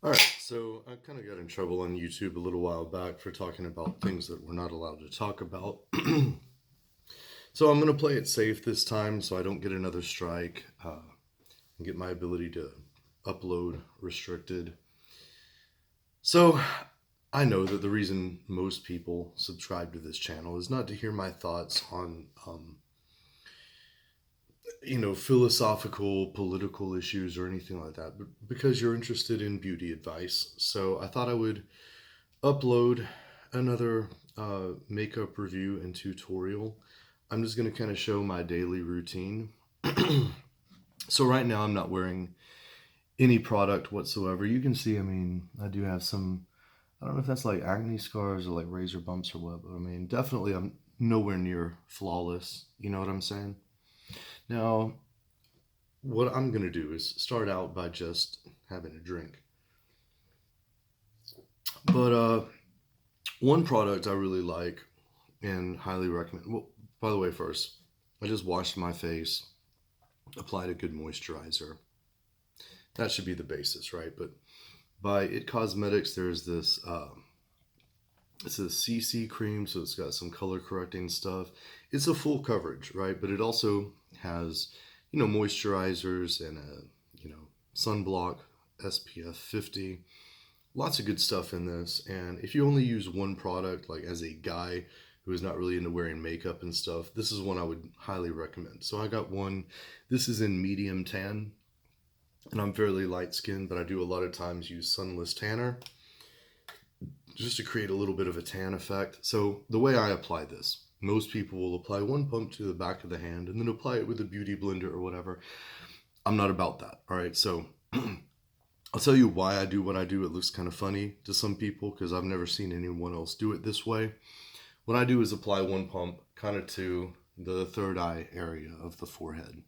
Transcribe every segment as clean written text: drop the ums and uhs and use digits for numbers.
All right, so I kind of got in trouble on YouTube a little while back for talking about things that we're not allowed to talk about. So I'm going to play it safe this time so I don't get another strike and get my ability to upload restricted. So I know that the reason most people subscribe to this channel is not to hear my thoughts on, philosophical, political issues or anything like that, but because you're interested in beauty advice. So I thought I would upload another makeup review and tutorial. I'm just going to kind of show my daily routine. So right now I'm not wearing any product whatsoever. You can see, I mean, I do have some, I don't know if that's like acne scars or like razor bumps or what, but I mean, definitely I'm nowhere near flawless. You know what I'm saying? Now, what I'm going to do is start out by just having a drink. But one product I really like and highly recommend. Well, by the way, first, I just washed my face, applied a good moisturizer. That should be the basis, right? But by It Cosmetics, there's this. It's a CC cream, so it's got some color correcting stuff. It's a full coverage, right? But it also has, moisturizers and a, sunblock, SPF 50. Lots of good stuff in this. And if you only use one product, like as a guy who is not really into wearing makeup and stuff, this is one I would highly recommend. So I got one. This is in medium tan, and I'm fairly light skinned, but I do a lot of times use sunless tanner just to create a little bit of a tan effect. So the way I apply this, most people will apply one pump to the back of the hand and then apply it with a beauty blender or whatever. I'm not about that. All right. So I'll tell you why I do what I do. It looks kind of funny to some people because I've never seen anyone else do it this way. What I do is apply one pump kind of to the third eye area of the forehead.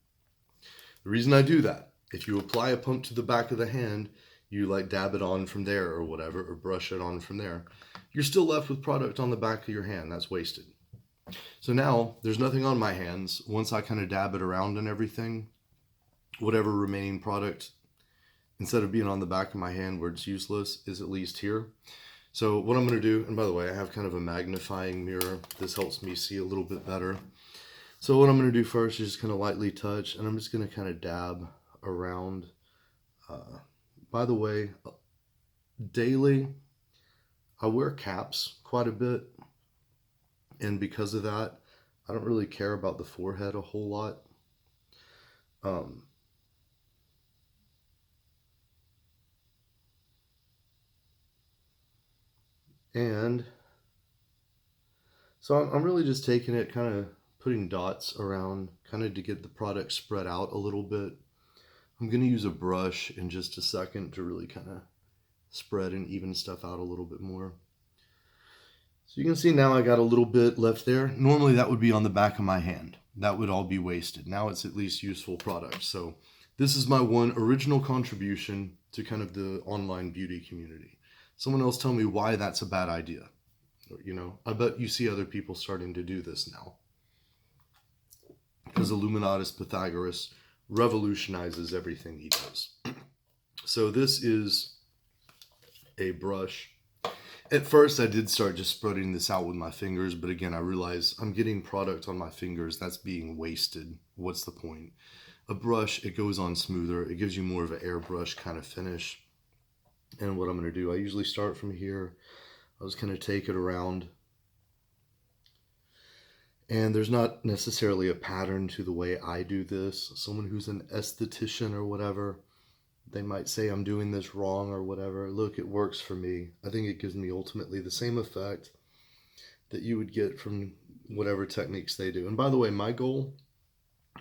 The reason I do that, if you apply a pump to the back of the hand, you like dab it on from there or whatever, or brush it on from there, you're still left with product on the back of your hand. That's wasted. So now there's nothing on my hands. Once I kind of dab it around and everything, whatever remaining product, instead of being on the back of my hand where it's useless, is at least here. So what I'm going to do, and by the way, I have kind of a magnifying mirror. This helps me see a little bit better. So what I'm going to do first is just kind of lightly touch, and I'm just going to kind of dab around. By the way, daily, I wear caps quite a bit, and because of that, I don't really care about the forehead a whole lot. Um, and so I'm really just taking it, kind of putting dots around, kind of to get the product spread out a little bit. I'm going to use a brush in just a second to really kind of spread and even stuff out a little bit more. So you can see now I got a little bit left there. Normally that would be on the back of my hand. That would all be wasted. Now it's at least useful product. So this is my one original contribution to kind of the online beauty community. Someone else tell me why that's a bad idea. I bet you see other people starting to do this now. Because Illuminatus Pythagoras revolutionizes everything he does. So this is a brush. At first, I did start just spreading this out with my fingers, but again, I realized I'm getting product on my fingers. That's being wasted. What's the point? A brush, it goes on smoother. It gives you more of an airbrush kind of finish. And what I'm going to do, I usually start from here. I'll just kind of take it around. And there's not necessarily a pattern to the way I do this. Someone who's an esthetician or whatever, they might say I'm doing this wrong or whatever. Look, it works for me. I think it gives me ultimately the same effect that you would get from whatever techniques they do. And by the way, my goal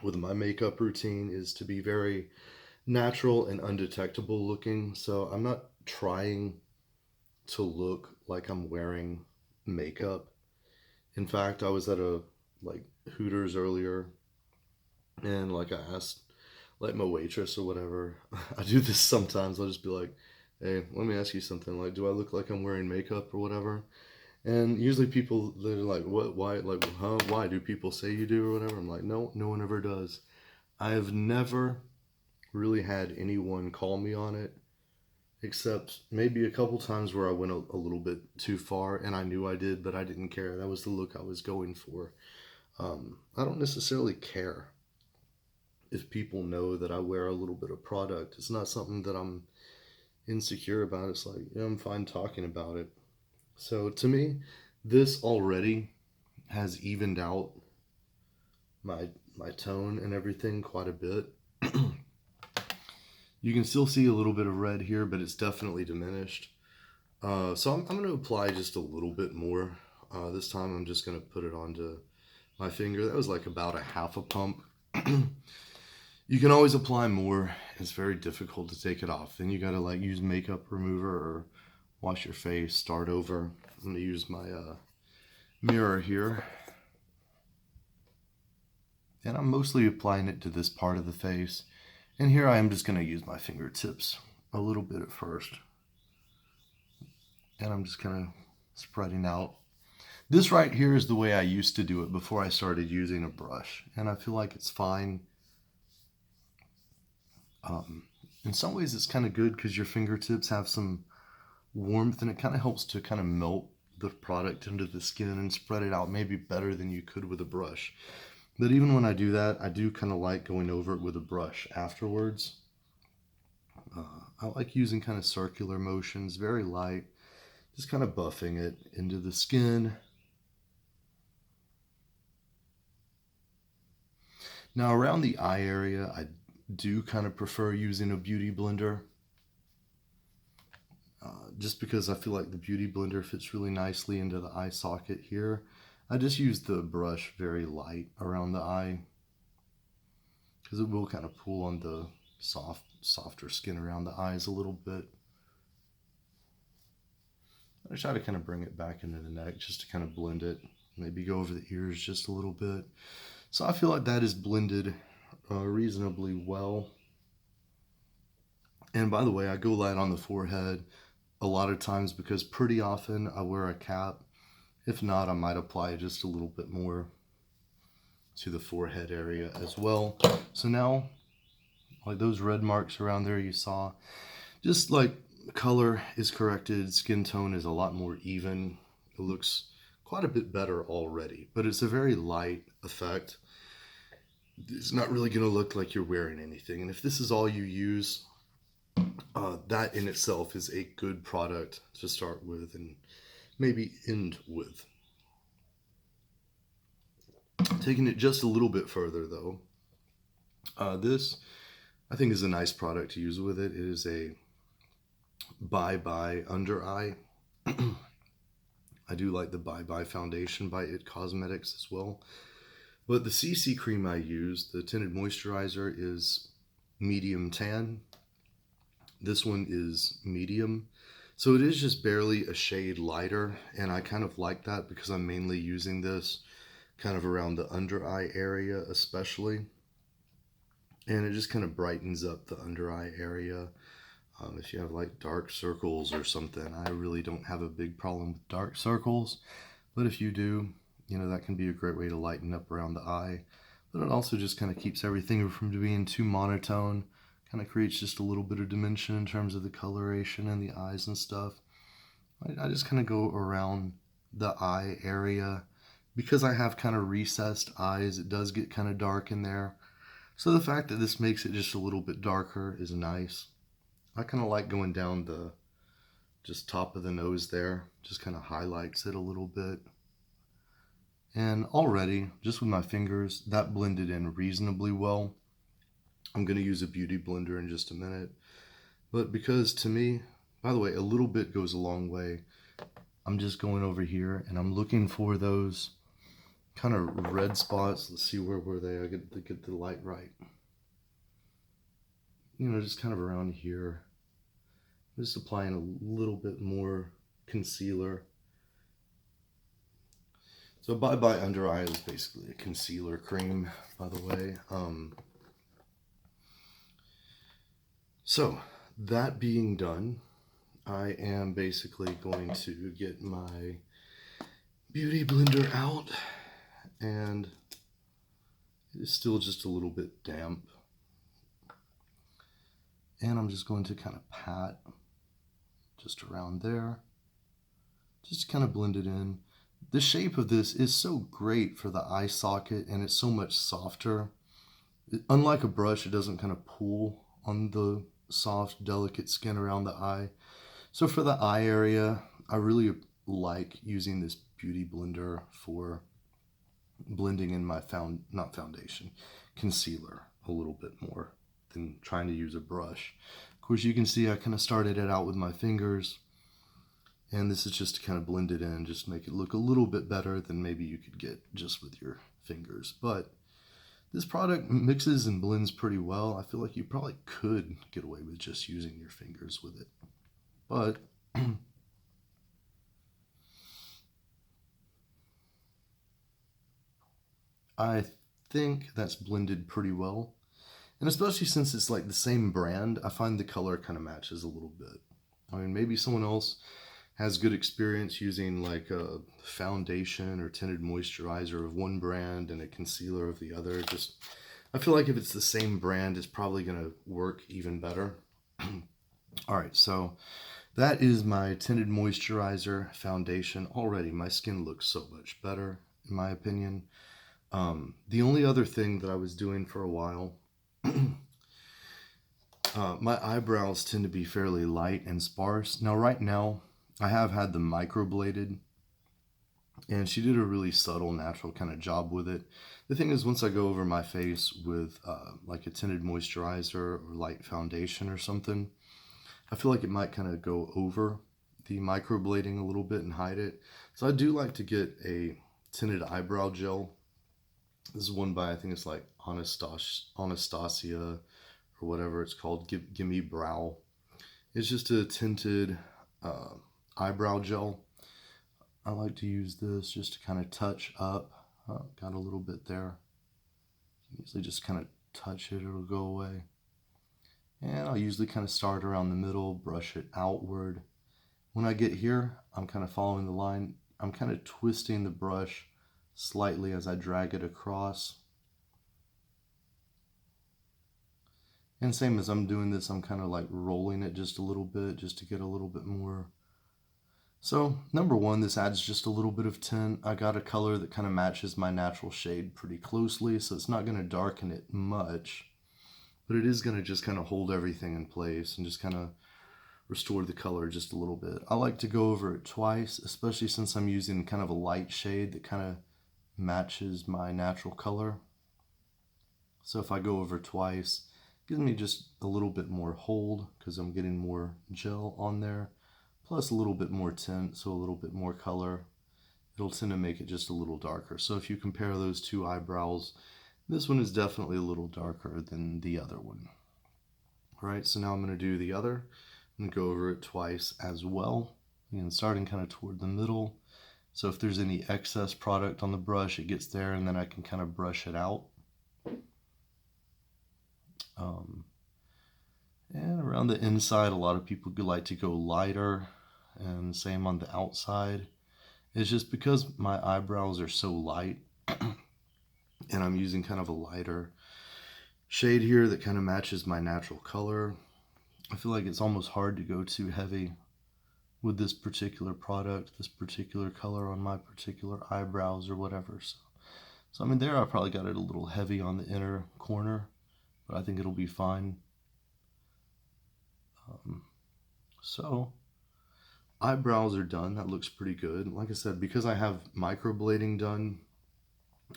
with my makeup routine is to be very natural and undetectable looking. So I'm not trying to look like I'm wearing makeup. In fact, I was at a Hooters earlier, and I asked my waitress or whatever. I do this sometimes. I'll just be like, "Hey, let me ask you something. Like, do I look like I'm wearing makeup or whatever?" And usually people, they're like, "What? Why? Like, huh? Why do people say you do or whatever?" I'm like, "No, no one ever does." I have never really had anyone call me on it. except maybe a couple times where I went a little bit too far, and I knew I did, but I didn't care. That was the look I was going for. I don't necessarily care if people know that I wear a little bit of product. It's not something that I'm insecure about. It's like, yeah, I'm fine talking about it. So to me, this already has evened out my tone and everything quite a bit. You can still see a little bit of red here, but it's definitely diminished. So I'm going to apply just a little bit more. This time I'm just going to put it onto my finger. That was like about a half a pump. You can always apply more. It's very difficult to take it off. Then you got to like use makeup remover or wash your face, start over. I'm going to use my mirror here. And I'm mostly applying it to this part of the face. And here I am just going to use my fingertips a little bit at first. And I'm just kind of spreading out. This right here is the way I used to do it before I started using a brush. And I feel like it's fine. In some ways it's kind of good because your fingertips have some warmth and it kind of helps to kind of melt the product into the skin and spread it out maybe better than you could with a brush. But even when I do that, I do kind of like going over it with a brush afterwards. I like using kind of circular motions, very light, just kind of buffing it into the skin. Now around the eye area, I do kind of prefer using a beauty blender. Just because I feel like the beauty blender fits really nicely into the eye socket here. I just use the brush very light around the eye because it will kind of pull on the softer skin around the eyes a little bit. I try to kind of bring it back into the neck just to kind of blend it. Maybe go over the ears just a little bit. So I feel like that is blended reasonably well. And by the way, I go light on the forehead a lot of times because pretty often I wear a cap. If not, I might apply just a little bit more to the forehead area as well. So now, like those red marks around there you saw, just like color is corrected, skin tone is a lot more even. It looks quite a bit better already, but it's a very light effect. It's not really going to look like you're wearing anything. And if this is all you use, that in itself is a good product to start with and maybe end with. Taking it just a little bit further though, this I think is a nice product to use with it. It is a Bye Bye Under Eye. I do like the Bye Bye foundation by It Cosmetics as well. But the CC cream I use, the tinted moisturizer, is medium tan. This one is medium. So it is just barely a shade lighter, and I kind of like that because I'm mainly using this kind of around the under eye area especially. And it just kind of brightens up the under eye area. If you have like dark circles or something, I really don't have a big problem with dark circles. But if you do, you know, that can be a great way to lighten up around the eye. But it also just kind of keeps everything from being too monotone. Kind of creates just a little bit of dimension in terms of the coloration and the eyes and stuff. I just kind of go around the eye area. Because I have kind of recessed eyes, it does get kind of dark in there. So the fact that this makes it just a little bit darker is nice. I kind of like going down the just top of the nose there. Just kind of highlights it a little bit. And already, just with my fingers, that blended in reasonably well. I'm going to use a beauty blender in just a minute. But because to me, by the way, a little bit goes a long way. I'm just going over here and I'm looking for those kind of red spots. Let's see, where were they? I get the light right. You know, just kind of around here. Just applying a little bit more concealer. So Bye Bye Under Eye is basically a concealer cream, by the way. So that being done, I am basically going to get my beauty blender out, and it's still just a little bit damp. And I'm just going to kind of pat just around there. Just kind of blend it in. The shape of this is so great for the eye socket, and it's so much softer. Unlike a brush, it doesn't kind of pull on the soft, delicate skin around the eye. So for the eye area, I really like using this Beauty Blender for blending in my concealer a little bit more than trying to use a brush. Of course, you can see I kind of started it out with my fingers, and this is just to kind of blend it in, just make it look a little bit better than maybe you could get just with your fingers. But this product mixes and blends pretty well. I feel like you probably could get away with just using your fingers with it. But I think that's blended pretty well. And especially since it's like the same brand, I find the color kind of matches a little bit. I mean, maybe someone else has good experience using like a foundation or tinted moisturizer of one brand and a concealer of the other. Just, I feel like if it's the same brand, it's probably going to work even better. All right, so that is my tinted moisturizer foundation. Already, my skin looks so much better, in my opinion. The only other thing that I was doing for a while, my eyebrows tend to be fairly light and sparse. Now, right now, I have had them microbladed, and she did a really subtle, natural kind of job with it. The thing is, once I go over my face with like a tinted moisturizer or light foundation or something, I feel like it might kind of go over the microblading a little bit and hide it. So I do like to get a tinted eyebrow gel. This is one by, I think it's like Anastasia or whatever it's called, Gimme Brow. It's just a tinted eyebrow gel. I like to use this just to kind of touch up. Got a little bit there. Usually just kind of touch it, it'll go away. And I'll usually kind of start around the middle, brush it outward. When I get here, I'm kind of following the line. I'm kind of twisting the brush slightly as I drag it across. And same as I'm doing this, I'm kind of like rolling it just a little bit just to get a little bit more. So number one, this adds just a little bit of tint. I got a color that kind of matches my natural shade pretty closely, so it's not going to darken it much, but it is going to just kind of hold everything in place and just kind of restore the color just a little bit. I like to go over it twice, especially since I'm using kind of a light shade that kind of matches my natural color. So if I go over twice, it gives me just a little bit more hold because I'm getting more gel on there, plus a little bit more tint, so a little bit more color. It'll tend to make it just a little darker. So if you compare those two eyebrows, this one is definitely a little darker than the other one. All right, so now I'm going to do the other and go over it twice as well. Again, starting kind of toward the middle. So if there's any excess product on the brush, it gets there, and then I can kind of brush it out. And around the inside, a lot of people like to go lighter, and same on the outside. It's just because my eyebrows are so light, and I'm using kind of a lighter shade here that kind of matches my natural color. I feel like it's almost hard to go too heavy with this particular product, this particular color on my particular eyebrows or whatever. So I mean, there I probably got it a little heavy on the inner corner, but I think it'll be fine. So eyebrows are done. That looks pretty good. Like I said, because I have microblading done,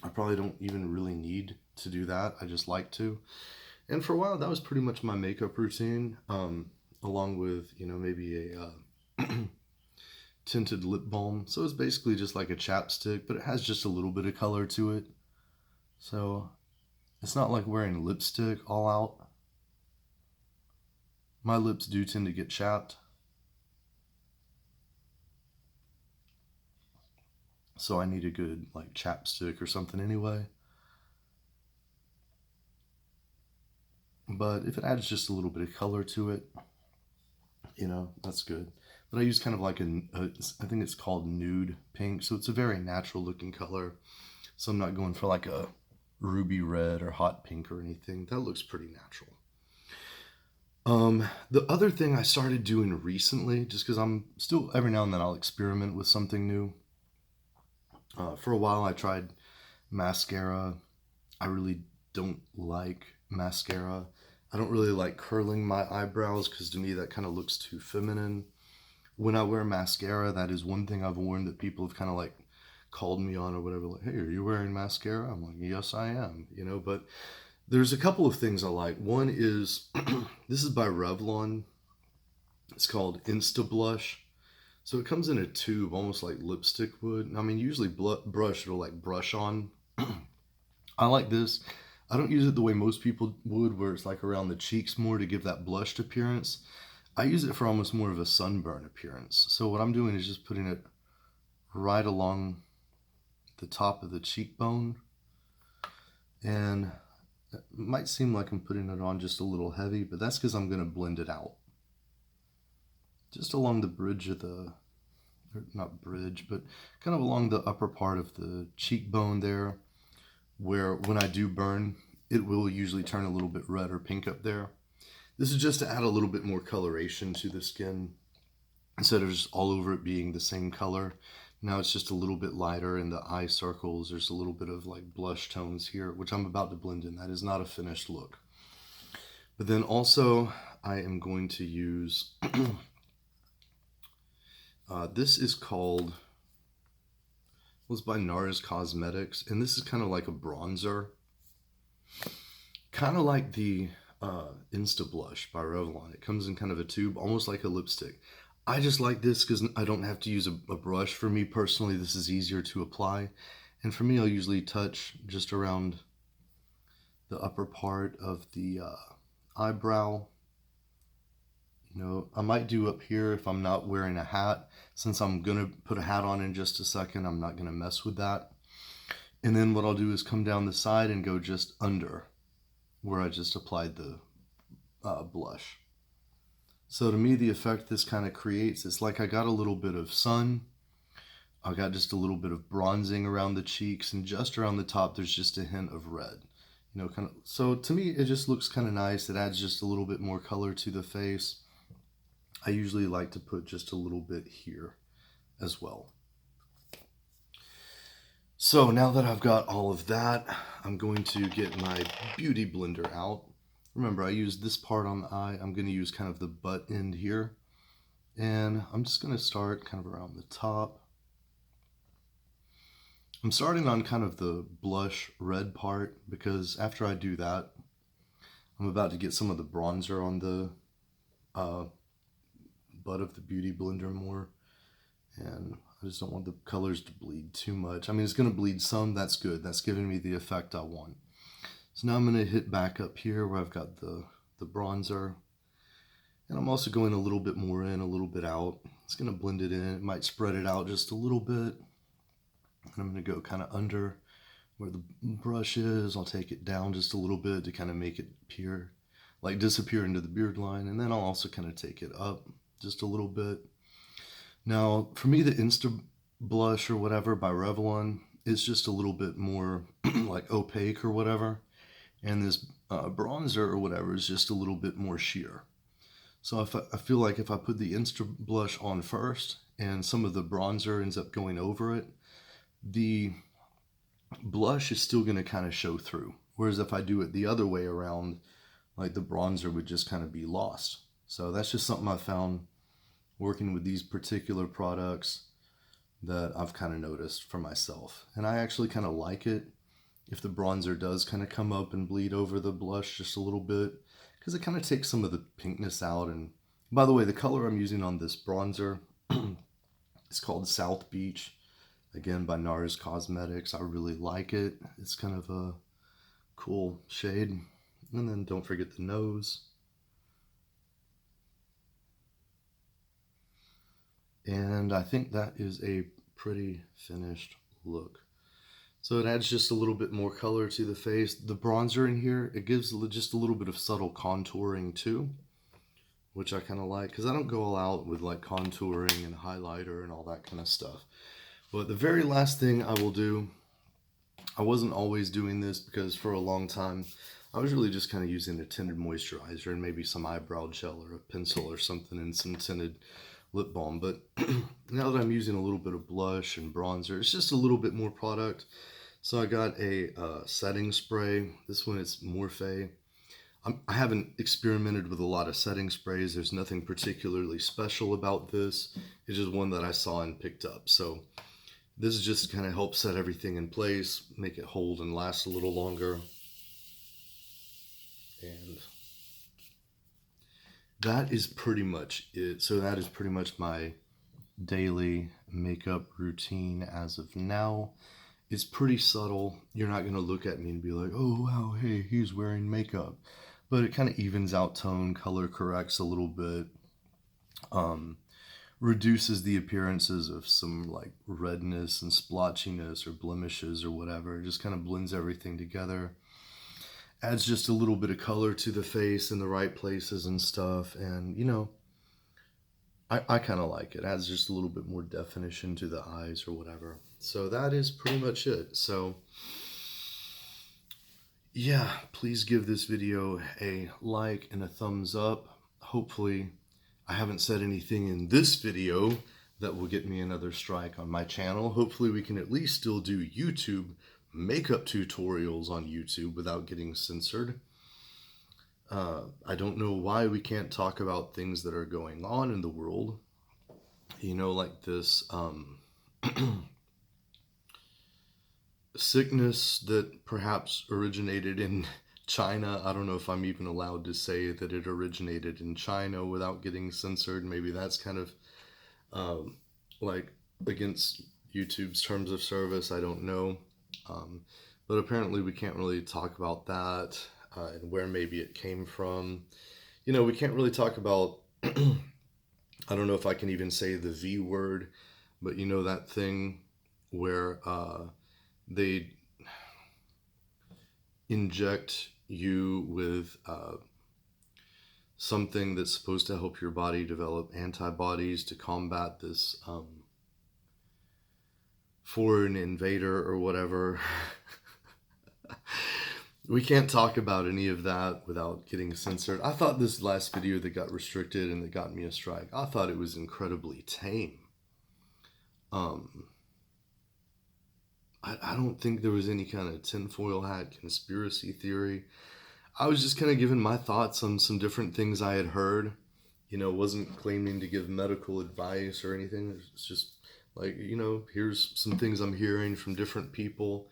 I probably don't even really need to do that. I just like to. And for a while, that was pretty much my makeup routine, along with, you know, maybe a tinted lip balm. So it's basically just like a chapstick, but it has just a little bit of color to it. So it's not like wearing lipstick all out. My lips do tend to get chapped. So I need a good like chapstick or something anyway. But if it adds just a little bit of color to it, you know, that's good. But I use kind of like I think it's called nude pink. So it's a very natural looking color. So I'm not going for like a ruby red or hot pink or anything. That looks pretty natural. The other thing I started doing recently, just because I'm still every now and then I'll experiment with something new. For a while, I tried mascara. I really don't like mascara. I don't really like curling my eyebrows because to me that kind of looks too feminine. When I wear mascara, that is one thing I've worn that people have kind of like called me on or whatever. Like, hey, are you wearing mascara? I'm like, yes, I am. But there's a couple of things I like. One is this is by Revlon. It's called Insta Blush. So it comes in a tube, almost like lipstick would. I mean, usually brush it'll like brush on. I like this. I don't use it the way most people would, where it's like around the cheeks more to give that blushed appearance. I use it for almost more of a sunburn appearance. So what I'm doing is just putting it right along the top of the cheekbone. And it might seem like I'm putting it on just a little heavy, but that's because I'm going to blend it out. Just along the bridge of the, or not bridge, but kind of along the upper part of the cheekbone there, where when I do burn, it will usually turn a little bit red or pink up there. This is just to add a little bit more coloration to the skin. Instead of just all over it being the same color, now it's just a little bit lighter in the eye circles. There's a little bit of like blush tones here, which I'm about to blend in. That is not a finished look. But then also I am going to use, this is called, was by NARS Cosmetics, and this is kind of like a bronzer. Kind of like the Insta Blush by Revlon. It comes in kind of a tube, almost like a lipstick. I just like this because I don't have to use a brush. For me personally, this is easier to apply. And for me, I'll usually touch just around the upper part of the eyebrow. I might do up here if I'm not wearing a hat. Since I'm going to put a hat on in just a second, I'm not going to mess with that. And then what I'll do is come down the side and go just under where I just applied the blush. So to me, the effect this kind of creates, it's like I got a little bit of sun. I got just a little bit of bronzing around the cheeks, and just around the top, there's just a hint of red. Kind of. So to me, it just looks kind of nice. It adds just a little bit more color to the face. I usually like to put just a little bit here as well. So now that I've got all of that, I'm going to get my Beauty Blender out. Remember, I used this part on the eye. I'm going to use kind of the butt end here. And I'm just going to start kind of around the top. I'm starting on kind of the blush red part because after I do that, I'm about to get some of the bronzer on the butt of the Beauty Blender more. And I just don't want the colors to bleed too much. I mean, it's going to bleed some. That's good. That's giving me the effect I want. So now I'm going to hit back up here where I've got the bronzer. And I'm also going a little bit more in, a little bit out. It's going to blend it in. It might spread it out just a little bit. And I'm going to go kind of under where the brush is. I'll take it down just a little bit to kind of make it appear, like disappear into the beard line. And then I'll also kind of take it up just a little bit. Now, for me, the Insta Blush or whatever by Revlon is just a little bit more like opaque or whatever. And this bronzer or whatever is just a little bit more sheer. So I feel like if I put the Insta Blush on first and some of the bronzer ends up going over it, the blush is still going to kind of show through. Whereas if I do it the other way around, like the bronzer would just kind of be lost. So that's just something I found working with these particular products that I've kind of noticed for myself. And I actually kind of like it if the bronzer does kind of come up and bleed over the blush just a little bit, because it kind of takes some of the pinkness out. And by the way, the color I'm using on this bronzer is called South Beach, again by NARS Cosmetics. I really like it. It's kind of a cool shade. And then don't forget the nose. And I think that is a pretty finished look. So it adds just a little bit more color to the face. The bronzer in here, it gives just a little bit of subtle contouring too, which I kind of like because I don't go all out with like contouring and highlighter and all that kind of stuff. But the very last thing I will do, I wasn't always doing this because for a long time I was really just kind of using a tinted moisturizer and maybe some eyebrow gel or a pencil or something and some tinted lip balm. But now that I'm using a little bit of blush and bronzer, it's just a little bit more product. So I got a setting spray. This one is Morphe. I haven't experimented with a lot of setting sprays. There's nothing particularly special about this. It's just one that I saw and picked up. So this is just kind of help set everything in place, make it hold and last a little longer. And that is pretty much it. So that is pretty much my daily makeup routine as of now. It's pretty subtle. You're not going to look at me and be like, oh, wow, hey, he's wearing makeup. But it kind of evens out tone, color corrects a little bit, reduces the appearances of some like redness and splotchiness or blemishes or whatever. It just kind of blends everything together. Adds just a little bit of color to the face in the right places and stuff. And, you know, I kind of like it. Adds just a little bit more definition to the eyes or whatever. So that is pretty much it. So yeah, please give this video a like and a thumbs up. Hopefully I haven't said anything in this video that will get me another strike on my channel. Hopefully we can at least still do YouTube makeup tutorials on YouTube without getting censored. I don't know why we can't talk about things that are going on in the world. You know, like this sickness that perhaps originated in China. I don't know if I'm even allowed to say that it originated in China without getting censored. Maybe that's kind of like against YouTube's terms of service. I don't know. But apparently we can't really talk about that and where maybe it came from. You know, we can't really talk about, I don't know if I can even say the V word, but you know that thing where they inject you with something that's supposed to help your body develop antibodies to combat this foreign invader or whatever. We can't talk about any of that without getting censored. I thought this last video that got restricted and that got me a strike, I thought it was incredibly tame. I don't think there was any kind of tinfoil hat conspiracy theory. I was just kind of giving my thoughts on some different things I had heard. You know, wasn't claiming to give medical advice or anything. It's just like, you know, here's some things I'm hearing from different people.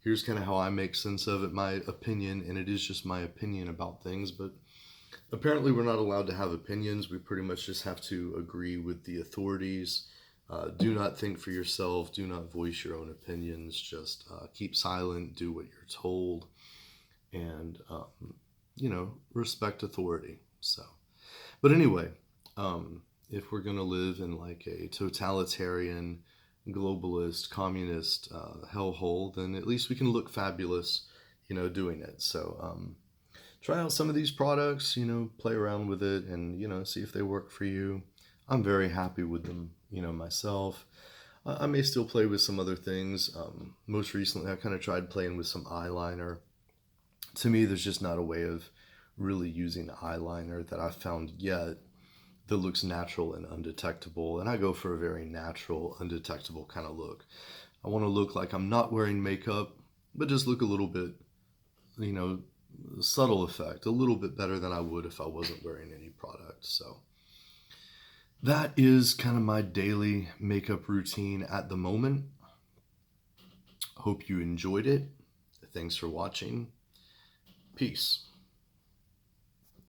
Here's kind of how I make sense of it, my opinion, and it is just my opinion about things. But apparently we're not allowed to have opinions. We pretty much just have to agree with the authorities. Do not think for yourself. Do not voice your own opinions. Just keep silent. Do what you're told. And, you know, respect authority. So, but anyway, if we're going to live in like a totalitarian, globalist, communist hellhole, then at least we can look fabulous, you know, doing it. So try out some of these products, you know, play around with it and, you know, see if they work for you. I'm very happy with them, you know, myself. I may still play with some other things. Most recently, I kind of tried playing with some eyeliner. To me, there's just not a way of really using eyeliner that I've found yet that looks natural and undetectable. And I go for a very natural, undetectable kind of look. I want to look like I'm not wearing makeup, but just look a little bit, you know, subtle effect, a little bit better than I would if I wasn't wearing any product. So that is kind of my daily makeup routine at the moment. Hope you enjoyed it. Thanks for watching. Peace.